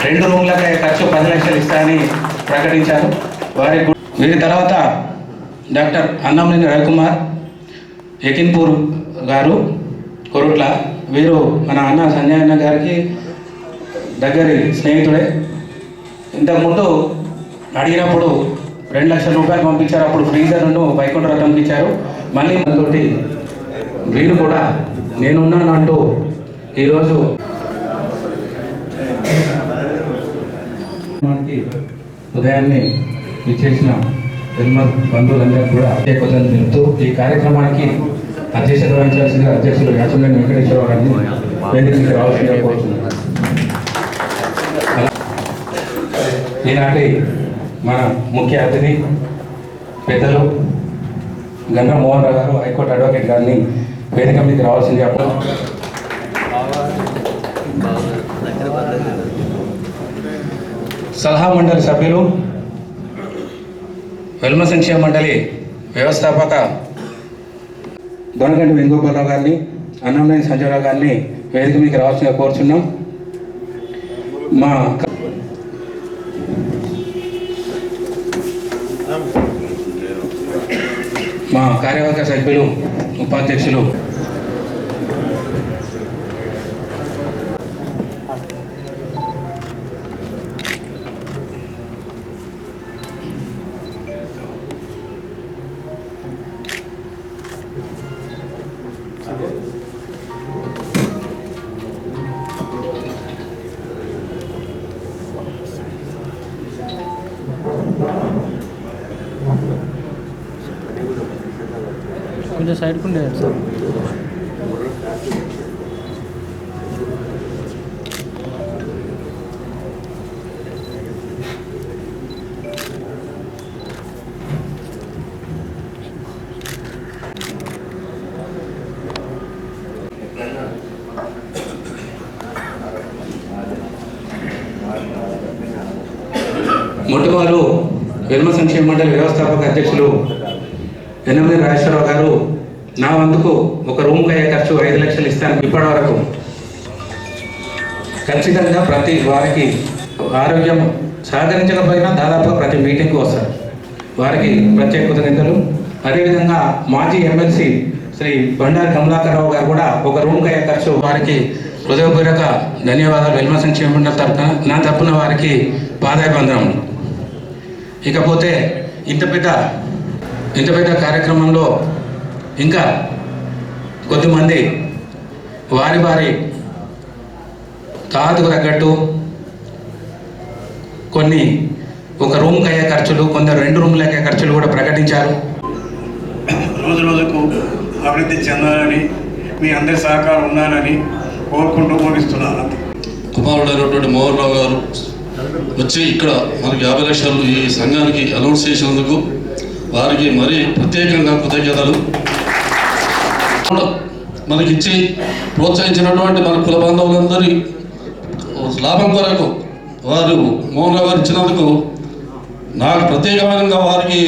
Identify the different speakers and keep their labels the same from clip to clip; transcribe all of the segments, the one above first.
Speaker 1: 2 రూమ్లకే ఖర్చు 10 లక్షలు ఇస్తారని ప్రకటించారు. వీరి తర్వాత డాక్టర్ అన్నంనేని రవికుమార్ ఎకిన్పూర్ గారు కొరుట్ల. వీరు మన అన్న సంజయ్ అన్న గారికి దగ్గరి స్నేహితుడే. ఇంతకుముందు అడిగినప్పుడు 2 లక్షల రూపాయలు పంపించారు. అప్పుడు ఫ్రీజర్ను వైకుంఠ రథంకి ఇచ్చారు. మళ్ళీ మనతోటి వీరు కూడా నేనున్నాను అంటూ ఈరోజు ఉదయాన్నే ఇచ్చేసిన బంధువులందరూ కూడా కృతజ్ఞతలు తెలుపుతూ ఈ కార్యక్రమానికి అధ్యక్షత వహించాల్సిందిగా అధ్యక్షులు యాచంనేని వెంకటేశ్వరరావు గారిని వేదికకి రావాల్సిందిగా కోరుతున్నాను. ఈనాటి మన ముఖ్య అతిథి పెద్దలు గంగా మోహన్ రావు గారు, హైకోర్టు అడ్వకేట్ గారిని వేదిక మీదకి రావాల్సిందిగా. సలహా మండలి సభ్యులు, వెల్మ సంక్షేమ మండలి వ్యవస్థాపక దొనగంటి వేణుగోపాలరావు గారిని, అన్నంనేని సంజయరావు గారిని వేదిక మీదకి రావాల్సిందిగా కోరుచున్నాం. మా కార్యవర్గ సభ్యులు, ఉపాధ్యక్షులు
Speaker 2: కొంచెం సైడ్కు ఉండేది సార్.
Speaker 1: మొట్టమొదలు వెల్మ సంక్షేమ మండలి వ్యవస్థాపక అధ్యక్షులు ఎన్నమనేని రాజేశ్వరరావు గారు నా వంతుకు ఒక రూమ్కి అయ్యే ఖర్చు 5 లక్షలు ఇస్తాను. ఇప్పటి వరకు ఖచ్చితంగా ప్రతి వారికి ఆరోగ్యం సహకరించకపోయినా దాదాపుగా ప్రతి మీటింగ్కి వస్తారు. వారికి ప్రత్యేక కృతజ్ఞతలు. అదేవిధంగా మాజీ ఎమ్మెల్సీ శ్రీ బండారి కమలాకర్రావు గారు కూడా ఒక రూమ్కి అయ్యే ఖర్చు, వారికి హృదయపూర్వక ధన్యవాదాలు. వెల్మ సంక్షేమ మండలి తరఫున నా తరఫున వారికి పాదాభివందనములు. ఇకపోతే ఇంత పెద్ద కార్యక్రమంలో ఇంకా కొద్దిమంది వారి తాహతుకు తగ్గట్టు కొన్ని ఒక రూమ్కి అయ్యే ఖర్చులు, కొందరు 2 రూమ్లకి అయ్యే ఖర్చులు కూడా ప్రకటించారు.
Speaker 3: రోజు రోజుకు అభివృద్ధి చెందాలని, మీ అందరి సహకారం ఉండాలని కోరుకుంటూ ముగిస్తున్నాను.
Speaker 4: కుమారుడైనటువంటి మోహన్ రావు గారు వచ్చి ఇక్కడ మనకి 50 లక్షలు ఈ సంఘానికి అనౌన్స్ చేసినందుకు వారికి మరీ ప్రత్యేకంగా కృతజ్ఞతలు. మనకిచ్చి ప్రోత్సహించినటువంటి మన కుల బాంధవులందరి లాభం కొరకు వారు మోహన్ రావు గారు ఇచ్చినందుకు నాకు ప్రత్యేకమైన వారికి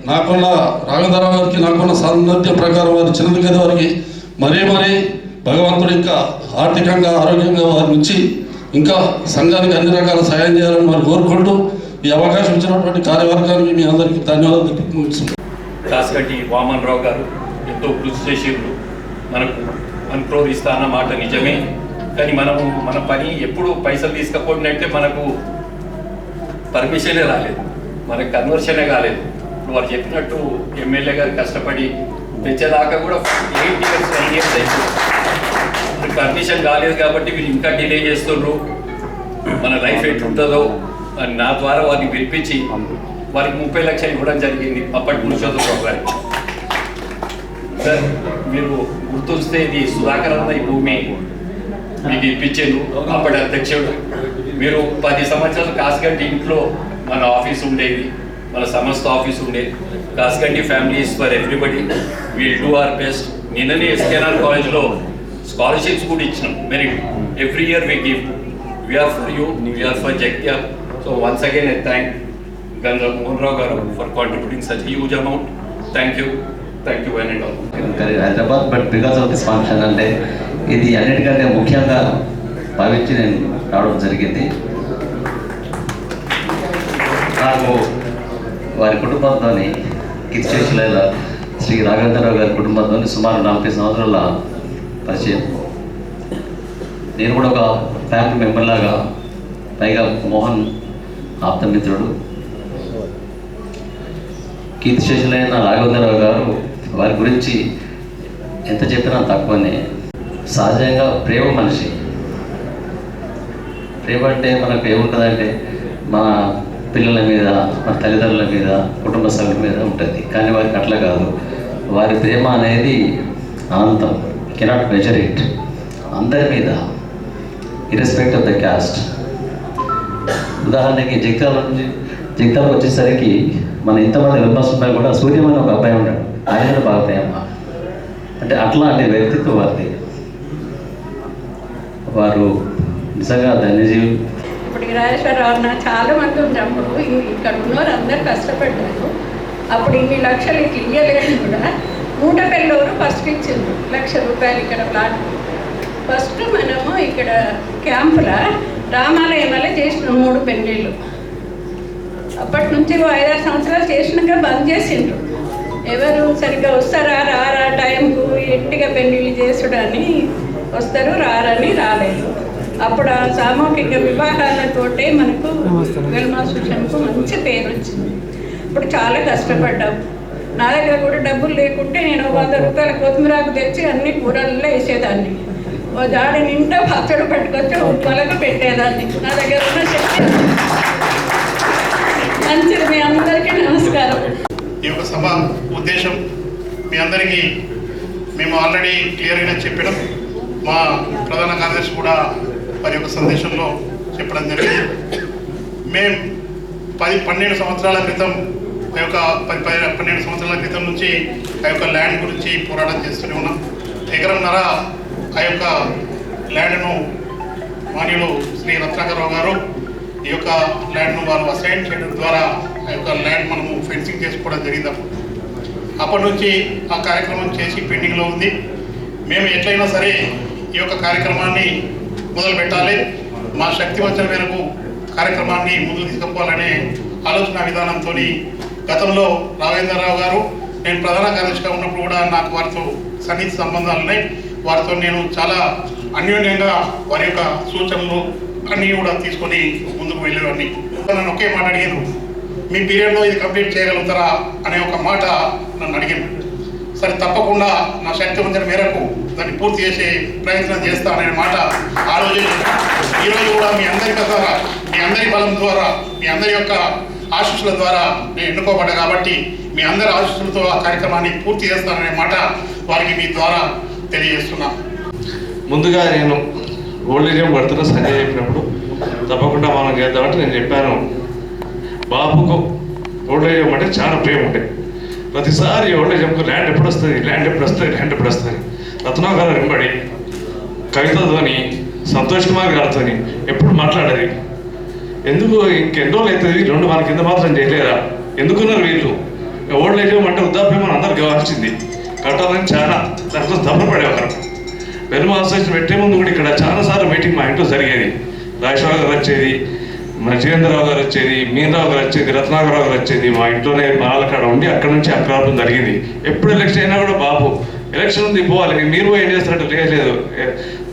Speaker 4: నాకున్న రాఘవేంద్రరావు గారికి నాకున్న సామర్థ్యం ప్రకారం వారు ఇచ్చినందుకు కదా వారికి మరీ భగవంతుడు ఇంకా ఆర్థికంగా ఆరోగ్యంగా వారిని ఇచ్చి ఇంకా సంఘానికి అన్ని రకాల సహాయం చేయాలని వారు కోరుకుంటూ ఈ అవకాశం ఇచ్చినటువంటి కార్యవర్గానికి మీ అందరికీ ధన్యవాదాలు.
Speaker 5: దాసగట్టి వామన్ రావు గారు ఎంతో కృషి చేసేప్పుడు మనకు 1 crore ఇస్తా అన్న మాట నిజమే. కానీ మన పని ఎప్పుడు పైసలు తీసుకపోయినట్టే మనకు పర్మిషనే రాలేదు, మనకు కన్వర్షనే కాలేదు. ఇప్పుడు వారు చెప్పినట్టు ఎమ్మెల్యే గారు కష్టపడి తెచ్చేదాకా కూడా 8 years 9 years అయిపోయింది. పర్మిషన్ కాలేదు కాబట్టి వీళ్ళు ఇంకా డిలే చేస్తుండ్రు. మన లైఫ్ ఎట్లుంటుందో అని నా ద్వారా వారిని పిలిపించి వారికి 30 లక్షలు ఇవ్వడం జరిగింది అప్పటి పురుషోత్తమ గారికి. సార్ మీరు గుర్తొస్తే ఇది సుధాకర్ అన్న ఈ భూమి మీకు ఇప్పించాను అప్పటి అధ్యక్షుడు. మీరు 10 సంవత్సరాలు కాసిగంటి ఇంట్లో మన ఆఫీస్ ఉండేది, మన సంస్థ ఆఫీస్ ఉండేది. కాసిగంటి families for everybody, will do our best. నిన్ననే ఎస్కేఆర్ కాలేజ్లో స్కాలర్షిప్స్ కూడా ఇచ్చినాం, merit. Every year we give. We are for you, we are for Jagtial. So once again I thank Ganga Mohan Rao garu for contributing such huge amount. Thank you one and all.
Speaker 6: Hyderabad. But because of this function అంటే ఇది అన్నిటికంటే ముఖ్యంగా భావించి నేను రావడం జరిగింది. నాకు వారి కుటుంబంతోని కీర్తిశేషులైన శ్రీ రాఘవేంద్రరావు గారి కుటుంబంతో సుమారు 40 సంవత్సరాల పరిచయం. నేను కూడా ఒక ఫ్యామిలీ మెంబర్ లాగా, పైగా మోహన్ ఆప్తమిత్రుడు. కీర్తిశేషులైన రాఘవేంద్రరావు గారు వారి గురించి ఎంత చెప్పినా తక్కువనే. సహజంగా ప్రేమ మనిషి. ప్రేమ అంటే మనకు ఏముంటుందంటే మన పిల్లల మీద, మన తల్లిదండ్రుల మీద, కుటుంబ సభ్యుల మీద ఉంటుంది. కానీ వారికి అట్లా కాదు. వారి ప్రేమ అనేది అనంతం, కెనాట్ మెజర్ ఇట్. అందరి మీద, ఇర్రెస్పెక్ట్ ఆఫ్ ద క్యాస్ట్. ఉదాహరణకి జగిత్యాలకు వచ్చేసరికి మన ఇంతమంది మెంబర్స్ ఉన్నా కూడా సూర్యమని ఒక అబ్బాయి ఉంటాడు, ఆయన బాగా ప్రేమ. అంటే అట్లాంటి వ్యక్తిత్వం వారిది. వారు నిజంగా ధన్యజీవులు.
Speaker 7: ఇప్పటికి రాజేశ్వరరావు చాలా మంది ఉన్నప్పుడు ఇక్కడ ఉన్నవారు అందరూ కష్టపడ్డారు. అప్పుడు ఇన్ని లక్షలు ఇట్లా ఇయ్యలేదు కూడా. మూటపల్లిలో ఫస్ట్ ఇచ్చింది ₹1,00,000 ఇక్కడ ప్లాట్. ఫస్ట్ మనము ఇక్కడ క్యాంపులో రామాలయంలో చేసిన 3 పెళ్ళిళ్ళు. అప్పటి నుంచి 5-6 సంవత్సరాలు చేసినాక బంద్ చేసిండ్రు. ఎవరు సరిగ్గా వస్తారా రారా టైంకు ఎట్టిగా పెళ్ళిళ్ళు చేసుడని వస్తారు, రారని రాలేదు. అప్పుడు ఆ సామూహిక వివాహాలతోటే మనకు వెల్మాసుషన్కు మంచి పేరు వచ్చింది. ఇప్పుడు చాలా కష్టపడ్డాం. నా దగ్గర కూడా డబ్బులు లేకుంటే నేను ₹100 కొత్తిమీరాకు తెచ్చి అన్ని కూరల్లో వేసేదాన్ని. ఓ జాడి నిండా పచ్చడి పట్టుకొచ్చి ఉప్పలకు పెట్టేదాన్ని. నా దగ్గర ఉన్న శక్తి. మంచిది. మీ అందరికీ నమస్కారం.
Speaker 3: ఈ యొక్క సభ ఉద్దేశం మీ అందరికీ మేము ఆల్రెడీ క్లియర్గా చెప్పడం, మా ప్రధాన కార్యదర్శి కూడా వారి యొక్క సందేశంలో చెప్పడం జరిగింది. మేము 12 సంవత్సరాల క్రితం ఆ యొక్క 12 సంవత్సరాల క్రితం నుంచి ఆ యొక్క ల్యాండ్ గురించి పోరాటం చేస్తూనే ఉన్నాం. ఎకరంన్నర ఆ యొక్క ల్యాండ్ను మాన్యులు శ్రీ రత్నాకరరావు గారు ఈ యొక్క ల్యాండ్ను వారు అసైన్ చేయడం ద్వారా ఆ యొక్క ల్యాండ్ మనము ఫెన్సింగ్ చేసుకోవడం జరిగింది. అప్పటి నుంచి ఆ కార్యక్రమం చేసి పెండింగ్లో ఉంది. మేము ఎట్లయినా సరే ఈ యొక్క కార్యక్రమాన్ని మొదలు పెట్టాలి, మా శక్తి వచ్చిన మేరకు కార్యక్రమాన్ని ముందుకు తీసుకుపోవాలనే ఆలోచన విధానంతో గతంలో రాఘవేంద్రరావు గారు, నేను ప్రధాన కార్యదర్శిగా ఉన్నప్పుడు కూడా నాకు వారితో సన్నిహిత సంబంధాలు ఉన్నాయి. వారితో నేను చాలా అన్యోన్యంగా వారి యొక్క సూచనలు అన్నీ కూడా తీసుకొని ముందుకు వెళ్ళేవాడిని. నన్ను ఒకే మాట అడిగాను, మీ పీరియడ్లో ఇది కంప్లీట్ చేయగలుగుతారా అనే ఒక మాట నన్ను అడిగాను. సరే తప్పకుండా నా శక్తి వంచన మేరకు దాన్ని పూర్తి చేసే ప్రయత్నం చేస్తాననే మాట ఆలోచించి ఈరోజు కూడా మీ అందరి ద్వారా, మీ అందరి బలం ద్వారా, మీ అందరి యొక్క ఆశీస్సుల ద్వారా నేను ఎన్నుకోబడ్డా కాబట్టి మీ అందరి ఆశీస్సులతో ఆ కార్యక్రమాన్ని పూర్తి చేస్తాననే మాట వారికి మీ ద్వారా తెలియజేస్తున్నా.
Speaker 4: ముందుగా నేను ఓల్డ్ ఏజ్ హోమ్ కడుతున్నా సంజయ్ చెప్పినప్పుడు తప్పకుండా మనం చేద్దామంటే నేను చెప్పాను, బాబుకు ఓల్డ్ ఏజ్ హోమ్ అంటే చాలా ప్రేమ ఉంటాయి. ప్రతిసారి ఓల్డ్ ఏజ్ హోమ్కు ల్యాండ్ ఎప్పుడు వస్తుంది, ల్యాండ్ ఎప్పుడు వస్తుంది, ల్యాండ్ ఎప్పుడు వస్తుంది. రత్నాకర్ వెంబడి కవితతోని, సంతోష్ కుమార్ గారితో ఎప్పుడు మాట్లాడేది. ఎందుకు ఇంకెన్ని రోజులు అవుతుంది, 2 వారాల కింద మాత్రం చేయలేదా, ఎందుకున్నారు వీళ్ళు? ఓల్డ్ ఏజ్ హోమ్ అంటే వృద్ధాప్యం అని అందరికి కావాల్సింది, కట్టాలని చాలా దాంట్లో తప్పపడేవారు. వెల్మ అసోసియేషన్ పెట్టే ముందు కూడా ఇక్కడ చాలాసార్లు మీటింగ్ మా ఇంట్లో జరిగేది. రాజేశ్వరరావు గారు వచ్చేది, మన జీవేంద్రరావు గారు వచ్చేది, మీనరావు గారు వచ్చేది, రత్నాకరరావు గారు వచ్చేది. మా ఇంట్లోనే బాలకాడ ఉండి అక్కడ నుంచి అక్రాపం జరిగింది. ఎప్పుడు ఎలక్షన్ అయినా కూడా బాబు ఎలక్షన్ ఉంది పోవాలి, మీరు ఏం చేస్తారంటే లేదు,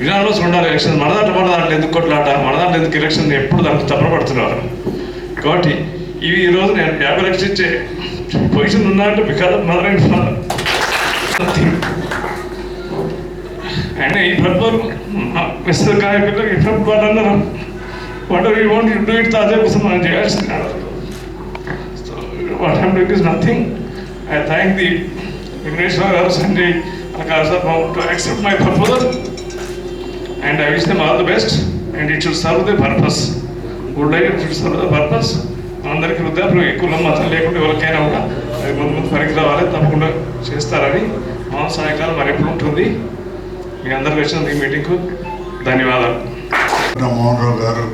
Speaker 4: విధానంలో ఉండాలి ఎలక్షన్, మన దాంట్లో ఎందుకు కొట్లాట, మన దాంట్లో ఎందుకు ఎలక్షన్, ఎప్పుడు దాంట్లో తప్పపడుతున్నారు. కాబట్టి ఇవి ఈరోజు నేను 50 లక్షలు ఇచ్చే పొజిషన్ ఉన్నా అంటే because of mother and father. And ఈ ప్రభుత్వం మిస్టర్ కార్యకర్తలకు ఈ ప్రభుత్వం వాళ్ళందరూ what ever you want you do it, అదే కోసం మనం చేయాల్సింది. So what I'm doing is nothing. I thank the Vigneshwar garu, Sanjay, Akash to accept my proposal, and I wish them all the best, and it should serve the purpose. Good life, it should serve the purpose. అందరికీ వృద్ధాప్యం ఎక్కువ మతం లేకుండా ఎవరికైనా కూడా అది ముందు పనికి రావాలి, తప్పకుండా చేస్తారని మా సాయంకాలం మరి ఎప్పుడు ఉంటుంది. మీ అందరికి వచ్చిన ఈ మీటింగ్కు ధన్యవాదాలు.
Speaker 8: మోహన్ రావు గారు,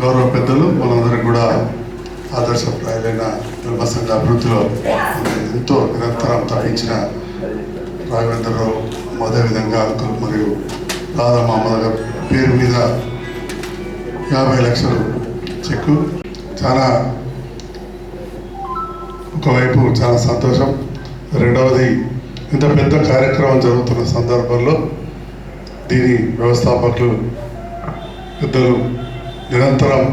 Speaker 8: గౌరవ పెద్దలు, వాళ్ళందరికీ కూడా ఆదర్శప్రాయాలైన ధర్మ సంఘ అభివృద్ధిలో ఎంతో నిరంతరం తాడించిన రాఘవేంద్రరావు, అదేవిధంగా అంకుల్ మరియు రాధా మామూలు గారు పేరు మీద 50 లక్షలు చెక్కు. చాలా ఒకవైపు చాలా సంతోషం, రెండవది ఇంత పెద్ద కార్యక్రమం జరుగుతున్న సందర్భంలో దీని వ్యవస్థాపకులు పెద్దలు నిరంతరం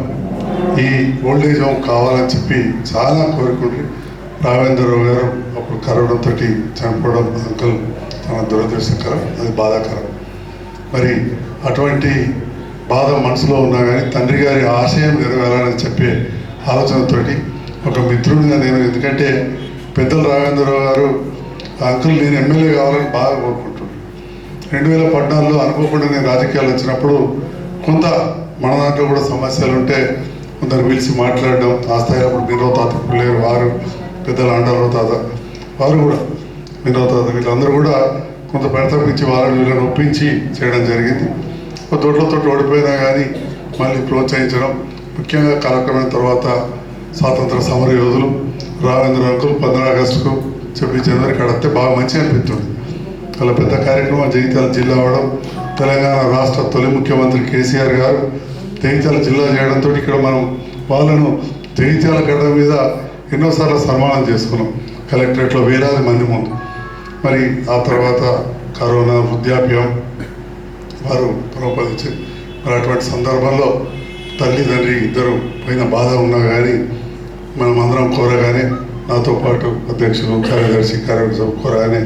Speaker 8: ఈ ఓల్డేజ్ హోమ్ కావాలని చెప్పి చాలా కోరుకుంటే రాఘవేంద్రరావు గారు అప్పుడు కరోనాతో చనిపోవడం అంకుల్ చాలా దురదృష్టకరం, అది బాధాకరం. మరి అటువంటి బాధ మనసులో ఉన్నా కానీ తండ్రి గారి ఆశయం నెరవేరాలని చెప్పే ఆలోచనతోటి ఒక మిత్రుడిగా నేను, ఎందుకంటే పెద్దలు రాఘవేంద్రరావు గారు అంకుల్ నేను ఎమ్మెల్యే కావాలని బాగా కోరుకుంటున్నాను. 2014లో అనుకోకుండా నేను రాజకీయాలు వచ్చినప్పుడు కొంత మన దాంట్లో కూడా సమస్యలు ఉంటే కొందరు పిలిచి మాట్లాడడం, ఆ స్థాయిలో అప్పుడు మీరో తాత పిల్లేరు వారు పెద్దలు అంటారు తాత వారు కూడా మీరో తాత వీళ్ళందరూ కూడా కొంత పరితపించి వాళ్ళని వీళ్ళని ఒప్పించి చేయడం జరిగింది. ఒక తోటలతో ఓడిపోయినా కానీ మళ్ళీ ప్రోత్సహించడం, ముఖ్యంగా కాలక్రమం తర్వాత స్వాతంత్ర సమర యోధులు రాఘవేంద్ర అంకుల్ 15 ఆగస్టుకు జనవరి కడితే బాగా మంచి అనిపిస్తుంది. అలా పెద్ద కార్యక్రమం జగిత్యాల జిల్లా అవడం, తెలంగాణ రాష్ట్ర తొలి ముఖ్యమంత్రి కేసీఆర్ గారు జగిత్యాల జిల్లా చేయడంతో ఇక్కడ మనం వాళ్ళను జగిత్యాల గడ్డ మీద ఎన్నోసార్లు సన్మానం చేసుకున్నాం కలెక్టరేట్లో వేలాది మంది ముందు. మరి ఆ తర్వాత కరోనా, వృద్ధాప్యం వారు ప్రలోభించారు. మరి అటువంటి సందర్భంలో తల్లిదండ్రి ఇద్దరు పోయిన బాధ ఉన్నా కానీ మనం అందరం కోరగానే, నాతో పాటు అధ్యక్షులు కార్యదర్శి కార్యదర్శి కోరగానే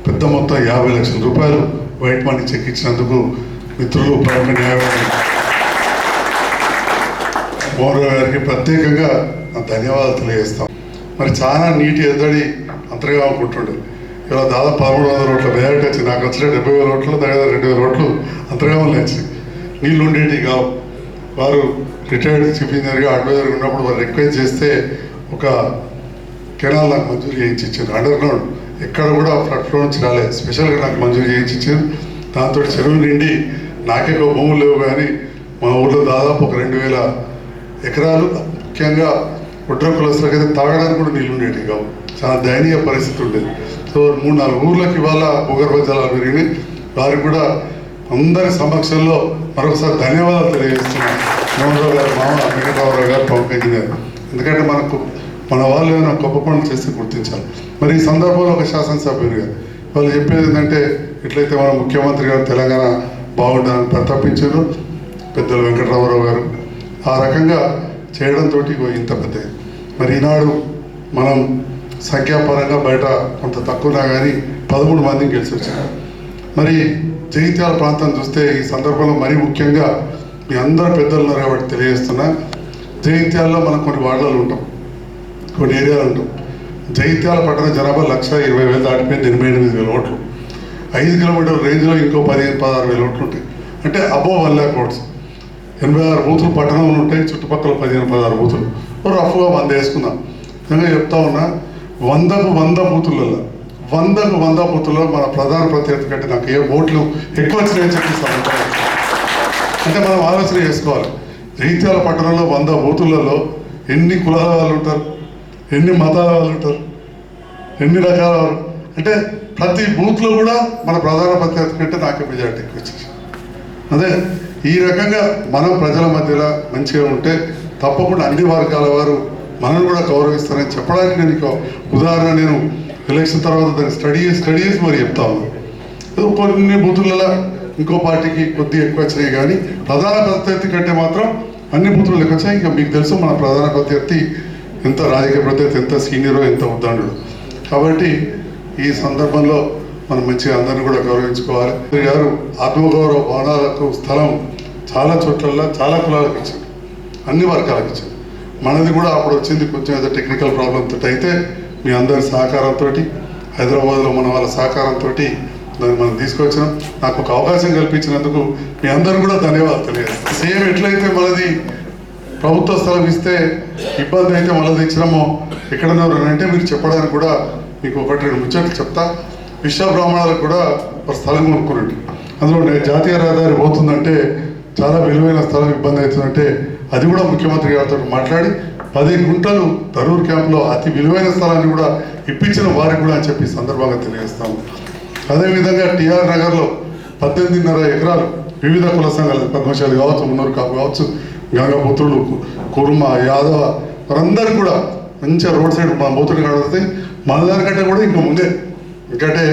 Speaker 8: పెద్ద మొత్తం 50 లక్షల రూపాయలు వైట్ మనీ చెక్ ఇచ్చినందుకు మిత్రులు ప్రముఖ న్యాయవాది మోహన్రావు గారికి ప్రత్యేకంగా ధన్యవాదాలు తెలియజేస్తాం. మరి చాలా నీటి ఎద్దడి అంతగా అనుకుంటుండే. ఇలా దాదాపు 1300 ఓట్ల మెజారిటీ వచ్చి నాకు వచ్చిన 70,000 ఓట్లు, దగ్గర 2,000 ఓట్లు అంతర్గామం లేచి నీళ్ళు ఉండేటి కావు. వారు రిటైర్డ్ చీఫ్ ఇంజనీర్గా అడ్వైజర్ ఉన్నప్పుడు వారు రిక్వెస్ట్ చేస్తే ఒక కెనాల్ నాకు మంజూరు చేయించి ఇచ్చారు. అండర్ గ్రౌండ్ ఎక్కడ కూడా ఫ్లడ్ ఫ్లో నుంచి రాలేదు, స్పెషల్గా నాకు మంజూరు చేయించి ఇచ్చారు. దాంతో చెరువు నిండి నాకే భూములు లేవు కానీ మా ఊళ్ళో దాదాపు ఒక 2,000 ఎకరాలు, ముఖ్యంగా ఒడ్ర కులస్తులకు అయితే తాగడానికి కూడా నీళ్ళు ఉండేవి కావు. చాలా దయనీయ పరిస్థితి ఉండేది. సో 3-4 ఊర్లకు ఇవాళ భూగర్భ జలాలు పెరిగినాయి. వారికి కూడా అందరి సమక్షంలో మరొకసారి ధన్యవాదాలు తెలియజేస్తున్నాను. మోహన్రావు గారు మామ వెంకటరావు గారు ప్రముఖ ఇంజనీర్. ఎందుకంటే మనకు మన వాళ్ళు ఏమైనా గొప్ప పనులు చేస్తే గుర్తించాలి. మరి ఈ సందర్భంలో ఒక శాసనసభ్యునిగా వాళ్ళు చెప్పేది ఏంటంటే, ఎట్లయితే మన ముఖ్యమంత్రి గారు తెలంగాణ బాగుండాలని ప్రతాపించారు పెద్దలు వెంకటరామారావు గారు, ఆ రకంగా చేయడంతో ఇంత పెద్ద. మరి ఈనాడు మనం సంఖ్యాపరంగా బయట కొంత తక్కువనా కానీ 13 మందిని గెలిచి వచ్చారు. మరి జగిత్యాల ప్రాంతం చూస్తే ఈ సందర్భంలో మరీ ముఖ్యంగా మీ అందరు పెద్దలు ఉన్నారు కాబట్టి తెలియజేస్తున్నా, జగిత్యాలలో మనం కొన్ని వార్డులు ఉంటాం, కొన్ని ఏరియాలు ఉంటాం. జగిత్యాల పట్టణ జనాభా 1,20,000 దాటిపోయింది, 88,000 ఓట్లు. 5 కిలోమీటర్ల రేంజ్లో ఇంకో 15,000-16,000 ఓట్లు ఉంటాయి. అంటే అబోవ్ 1 lakh ఓట్స్. 86 బూతులు పట్టణంలో ఉంటాయి, చుట్టుపక్కల 15-16 బూతులు. రఫ్గా 100 వేసుకుందాం. నిజంగా చెప్తా ఉన్నా, 100కు 100 బూతులలో 100కు 100 బూతుల్లో మన ప్రధాన ప్రత్యర్థి కంటే నాకు ఏ ఓట్లు ఎక్కువ వచ్చినాయని చెప్పిస్తాను. అంటే మనం ఆలోచన చేసుకోవాలి. జగిత్యాల పట్టణంలో 100 బూతులలో ఎన్ని కులాల వాళ్ళు ఉంటారు, ఎన్ని మతాల వాళ్ళు ఉంటారు, ఎన్ని రకాల వాళ్ళు. అంటే ప్రతి బూత్లో కూడా మన ప్రధాన ప్రత్యర్థి కంటే నాకే మెజార్టీ ఎక్కువ వచ్చేసి. అదే ఈ రకంగా మనం ప్రజల మధ్యలో మంచిగా ఉంటే తప్పకుండా అన్ని వర్గాల వారు మనల్ని కూడా గౌరవిస్తారని చెప్పడానికి నేను ఇంకో ఉదాహరణ, నేను ఎలక్షన్ తర్వాత దాన్ని స్టడీ చేసి మరి చెప్తా ఉన్నాను. కొన్ని బూతులలో ఇంకో పార్టీకి కొద్దిగా ఎక్కువ వచ్చినాయి కానీ ప్రధాన ప్రత్యర్థి కంటే మాత్రం అన్ని బూతులు ఎక్కువ వచ్చాయి. ఇంకా మీకు తెలుసు మన ప్రధాన ప్రత్యర్థి ఎంత రాజకీయ ప్రత్యర్థి, ఎంత సీనియరో, ఎంత ఉద్దండు. కాబట్టి ఈ సందర్భంలో మనం మంచిగా అందరినీ కూడా గౌరవించుకోవాలి. గారు ఆత్మగౌరవ భవనాలకు స్థలం చాలా చోట్ల చాలా కులాలకు ఇచ్చారు, అన్ని వర్గాలకు ఇచ్చారు. మనది కూడా అప్పుడు వచ్చింది కొంచెం ఏదో టెక్నికల్ ప్రాబ్లంతో. అయితే మీ అందరి సహకారంతో, హైదరాబాద్లో మన వాళ్ళ సహకారంతో దాన్ని మనం తీసుకొచ్చినాం. నాకు ఒక అవకాశం కల్పించినందుకు మీ అందరూ కూడా ధన్యవాదాలు తెలియజేస్తాం. సేమ్ ఎట్లయితే మనది ప్రభుత్వ స్థలం ఇస్తే ఇబ్బంది అయితే మనది ఇచ్చినామో ఎక్కడన్నారు అంటే మీరు చెప్పడానికి కూడా మీకు 1-2 ముచ్చట్లు చెప్తా. విశ్వబ్రాహ్మణాలకు కూడా ఒక స్థలం కొనుక్కున్నట్టు, అందులో జాతీయ రహదారి పోతుందంటే చాలా విలువైన స్థలం ఇబ్బంది అవుతుందంటే అది కూడా ముఖ్యమంత్రి గారితో మాట్లాడి 10 గుంటలు తరూర్ క్యాంప్లో అతి విలువైన స్థలాన్ని కూడా ఇప్పించిన వారికి కూడా అని చెప్పి సందర్భంగా తెలియజేస్తాము. అదేవిధంగా టిఆర్ నగర్లో 18.5 ఎకరాలు వివిధ కుల సంఘాలు పద్మశాలి కావచ్చు, మున్నూరు కాపు కావచ్చు, గంగపుత్రులు, కుర్మ, యాదవ వారందరూ కూడా మంచిగా రోడ్ సైడ్ మా బూతులు కనబడతాయి. మన దానికంటే కూడా ఇంకా ముందే, ఎందుకంటే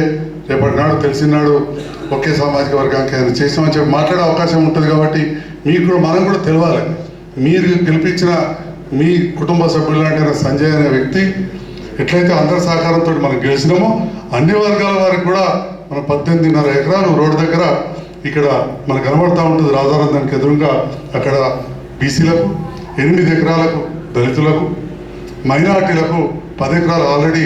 Speaker 8: రేపటి నాడు తెలిసినాడు ఒకే సామాజిక వర్గానికి ఏదైనా చేసామని చెప్పి మాట్లాడే అవకాశం ఉంటుంది. కాబట్టి మీకు కూడా మనం కూడా తెలవాలి. మీరు గెలిపించిన మీ కుటుంబ సభ్యులు లాంటి సంజయ్ అనే వ్యక్తి ఎట్లయితే అందరి సహకారంతో మనం గెలిచినామో అన్ని వర్గాల వారికి కూడా మన 18.5 ఎకరాలు రోడ్డు దగ్గర ఇక్కడ మనకు కనబడతా ఉంటుంది. రాజారాధానికి ఎదురుగా అక్కడ బీసీలకు 8 ఎకరాలకు, దళితులకు, మైనార్టీలకు 10 ఎకరాలు ఆల్రెడీ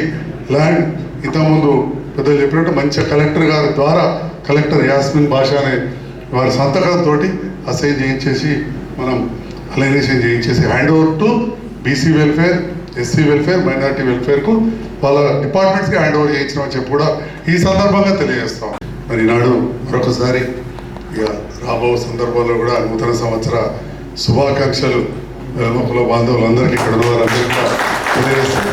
Speaker 8: ల్యాండ్ ఇంతకుముందు పెద్దలు చెప్పినట్టు మంచిగా కలెక్టర్ గారి ద్వారా, కలెక్టర్ యాస్మిన్ భాష అనే వారి సంతకంతో అసైన్ చేయించేసి మనం అలైనేషన్ చేయించేసి hand over to BC welfare, SC welfare, minority వెల్ఫేర్కు వాళ్ళ డిపార్ట్మెంట్స్కి హ్యాండ్ ఓవర్ చేయించడం చెప్పి కూడా ఈ సందర్భంగా తెలియజేస్తాం. మరి ఈనాడు మరొకసారి ఇక రాబో సందర్భంలో కూడా నూతన సంవత్సర శుభాకాంక్షలు కుల బాంధవులందరికీ ఇక్కడ ఉన్న వారందరికీ కూడా తెలియజేస్తాం.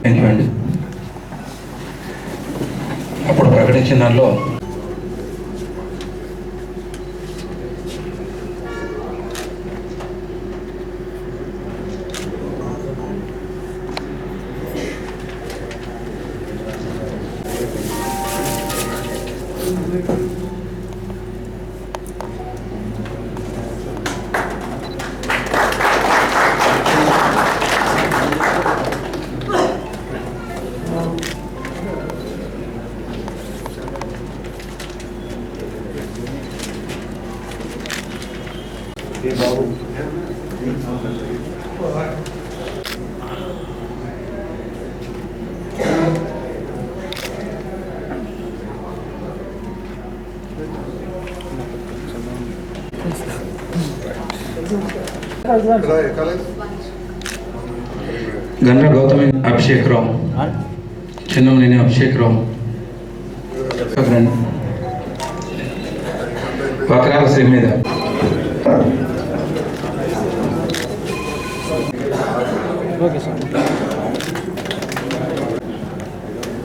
Speaker 1: ఏంటండి అప్పుడు ప్రకటించిన దానిలో గండ్ర గౌతమి అభిషేకరావు, చిన్నమనేని అభిషేకరావు, వక్రాల శ్రీ మీద
Speaker 2: ఓకే సార్.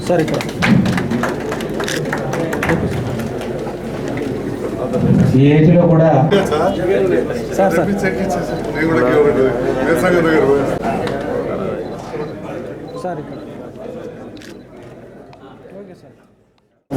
Speaker 2: సార్ ఇక్కడ
Speaker 1: ఈ ఏజ్లో కూడా
Speaker 2: సార్ సార్ ఇక్కడ